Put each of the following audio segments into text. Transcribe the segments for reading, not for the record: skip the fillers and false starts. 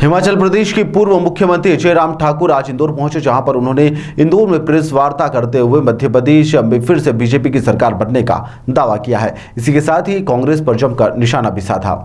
हिमाचल प्रदेश के पूर्व मुख्यमंत्री जयराम ठाकुर आज इंदौर पहुंचे, जहां पर उन्होंने इंदौर में प्रेस वार्ता करते हुए मध्य प्रदेश में फिर से बीजेपी की सरकार बनने का दावा किया है। इसी के साथ ही कांग्रेस पर जमकर निशाना भी साधा।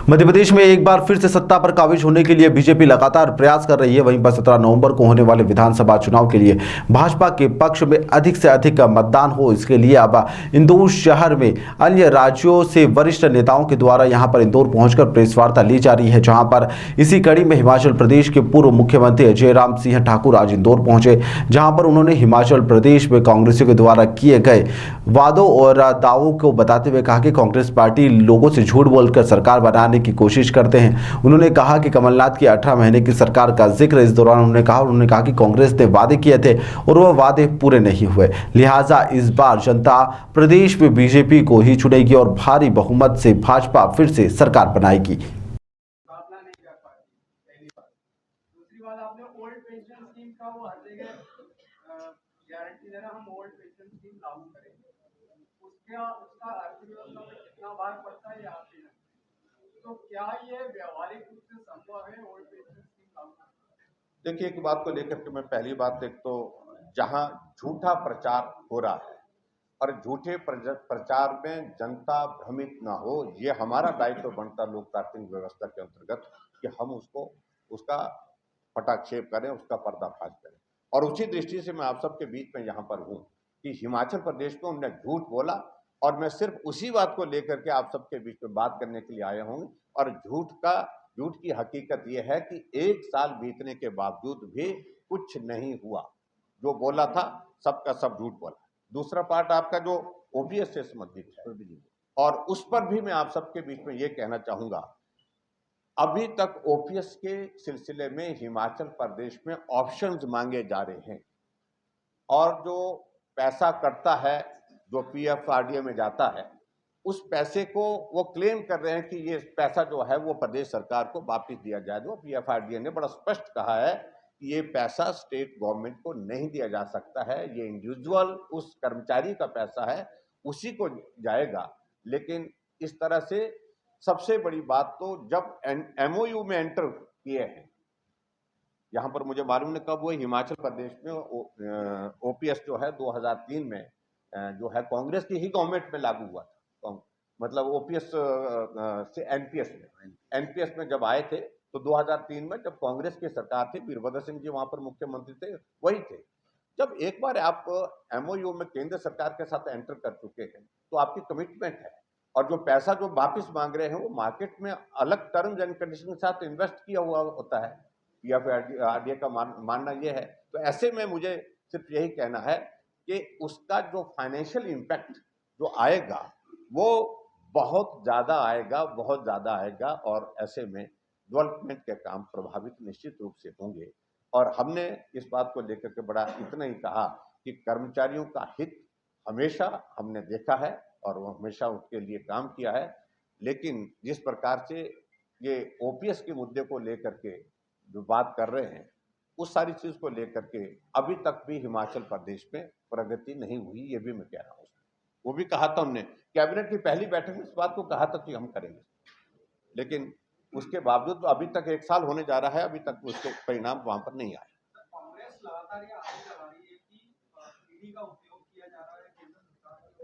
मध्य प्रदेश में एक बार फिर से सत्ता पर काबिज होने के लिए बीजेपी लगातार प्रयास कर रही है। वहीं पर 17 नवंबर को होने वाले विधानसभा चुनाव के लिए भाजपा के पक्ष में अधिक से अधिक मतदान हो, इसके लिए अब इंदौर शहर में अन्य राज्यों से वरिष्ठ नेताओं के द्वारा यहां पर इंदौर पहुंचकर प्रेस वार्ता ली जा रही है। जहां पर इसी कड़ी में हिमाचल प्रदेश के पूर्व मुख्यमंत्री जयराम सिंह ठाकुर आज इंदौर पहुंचे, जहां पर उन्होंने हिमाचल प्रदेश में कांग्रेसियों के द्वारा किए गए वादों और दावों को बताते हुए कहा कि कांग्रेस पार्टी लोगों से झूठ बोलकर सरकार बनाने की कोशिश करते हैं। उन्होंने कहा कि कमलनाथ की 18 महीने की सरकार का जिक्र इस दौरान उन्होंने कहा कि कांग्रेस ने वादे किए थे और वह वादे पूरे नहीं हुए, लिहाजा इस बार जनता प्रदेश में बीजेपी को ही चुनेगी और भारी बहुमत से भाजपा फिर से सरकार बनाएगी। गारंटी दे रहा हम ओल्ड पेंशन स्कीम लागू करेंगे, उसका अर्थव्यवस्था में कितना भार पड़ता है यहाँ पे, तो क्या ये व्यवहारिक रूप से संभव है ओल्ड पेंशन स्कीम लागू करना? देखिए, एक बात को लेकर के मैं पहली बात एक तो जहां झूठा प्रचार हो रहा है और झूठे प्रचार में जनता भ्रमित ना हो, ये हमारा दायित्व बनता लोकतांत्रिक व्यवस्था के अंतर्गत कि हम उसका पटाक्षेप करें, उसका पर्दाफाश करें। और उसी दृष्टि से मैं आप सबके बीच में यहाँ पर हूँ कि हिमाचल प्रदेश में उन्होंने झूठ बोला और मैं सिर्फ उसी बात को लेकर के आप सबके बीच में बात करने के लिए आया हूँ। और झूठ की हकीकत यह है कि 1 साल बीतने के बावजूद भी कुछ नहीं हुआ। जो बोला था सबका सब झूठ बोला। दूसरा पार्ट आपका जो ओपीएस से संबंधित है, और उस पर भी मैं आप सबके बीच में ये कहना चाहूंगा, अभी तक ओपीएस के सिलसिले में हिमाचल प्रदेश में ऑप्शंस मांगे जा रहे हैं और जो पैसा कटता है, जो पीएफआरडीए में जाता है, उस पैसे को वो क्लेम कर रहे हैं कि ये पैसा जो है वो प्रदेश सरकार को वापस दिया जाए। जो पीएफआरडीए ने बड़ा स्पष्ट कहा है कि ये पैसा स्टेट गवर्नमेंट को नहीं दिया जा सकता है, ये इंडिविजुअल उस कर्मचारी का पैसा है, उसी को जाएगा। लेकिन इस तरह से सबसे बड़ी बात तो जब एमओयू में एंटर किए हैं, यहां पर मुझे मालूम नहीं कब हुए, हिमाचल प्रदेश में ओपीएस जो है 2003 में जो है कांग्रेस की ही गवर्नमेंट में लागू हुआ था। मतलब ओपीएस से एनपीएस में जब आए थे तो 2003 में जब कांग्रेस की सरकार थी, वीरभद्र सिंह जी वहां पर मुख्यमंत्री थे, वही थे। जब एक बार आप एमओयू में केंद्र सरकार के साथ एंटर कर चुके हैं तो आपकी कमिटमेंट है, और जो पैसा जो वापिस मांग रहे हैं वो मार्केट में अलग टर्म्स एंड कंडीशन के साथ इन्वेस्ट किया हुआ होता है, या फिर आरडीए का मानना यह है। तो ऐसे में मुझे सिर्फ यही कहना है कि उसका जो फाइनेंशियल इम्पैक्ट जो आएगा वो बहुत ज्यादा आएगा, और ऐसे में डेवलपमेंट के काम प्रभावित निश्चित रूप से होंगे। और हमने इस बात को लेकर के बड़ा इतना ही कहा कि कर्मचारियों का हित हमेशा हमने देखा है और वो हमेशा उसके लिए काम किया है, लेकिन जिस प्रकार से ये ओपीएस के मुद्दे को लेकर के जो बात कर रहे हैं, उस सारी चीज को लेकर के अभी तक भी हिमाचल प्रदेश में प्रगति नहीं हुई, ये भी मैं कह रहा हूँ। वो भी कहा था हमने, कैबिनेट की पहली बैठक में इस बात को कहा था कि हम करेंगे, लेकिन उसके बावजूद अभी तक 1 साल होने जा रहा है, अभी तक उसके परिणाम वहां पर नहीं आए। कांग्रेस लगातार ये आरोप लगा रही है कि ईडी का